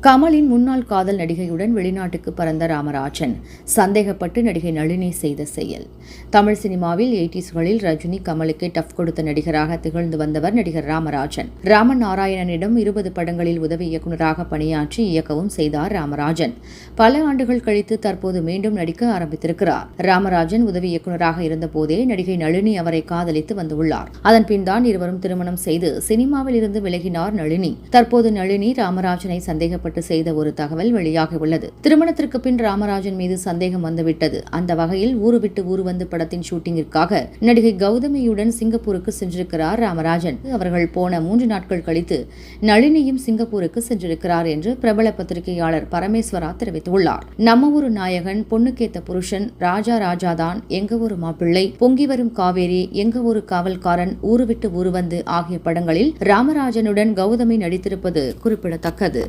கமலின் முன்னாள் காதல் நடிகையுடன் வெளிநாட்டுக்கு பறந்த ராமராஜன் சந்தேகப்பட்டு நடிகை நளினி செய்த செயல். தமிழ் சினிமாவில் 80ஸ்களில் ரஜினி கமலுக்கு டஃப் கொடுத்த நடிகராக திகழ்ந்து வந்தவர் நடிகர் ராமராஜன். ராமன் நாராயணனிடம் 20 படங்களில் உதவி இயக்குநராக பணியாற்றி இயக்கவும் செய்தார் ராமராஜன். பல ஆண்டுகள் கழித்து தற்போது மீண்டும் நடிக்க ஆரம்பித்திருக்கிறார். ராமராஜன் உதவி இயக்குநராக இருந்தபோதே நடிகை நளினி அவரை காதலித்து வந்துள்ளார். அதன் பின்தான் இருவரும் திருமணம் செய்து சினிமாவில் இருந்து விலகினார் நளினி. தற்போது நளினி ராமராஜனை சந்தேகப்பட்டு செய்த ஒரு தகவல் வெளியாகியுள்ளது. திருமணத்திற்கு பின் ராமராஜன் மீது சந்தேகம் வந்துவிட்டது. அந்த வகையில் ஊரு விட்டு ஊரு வந்து படத்தின் ஷூட்டிங்கிற்காக நடிகை கௌதமியுடன் சிங்கப்பூருக்கு சென்றிருக்கிறார் ராமராஜன். அவர்கள் போன 3 நாட்கள் கழித்து நளினியும் சிங்கப்பூருக்கு சென்றிருக்கிறார் என்று பிரபல பத்திரிகையாளர் பரமேஸ்வரா தெரிவித்துள்ளார். நம்ம ஊரு நாயகன், பொண்ணுக்கேத்த புருஷன், ராஜா ராஜாதான், எங்க ஊரு மாப்பிள்ளை, பொங்கி வரும் காவேரி, எங்க ஊரு காவல்காரன், ஊரு விட்டு ஊரு வந்து ஆகிய படங்களில் ராமராஜனுடன் கௌதமி நடித்திருப்பது குறிப்பிடத்தக்கது.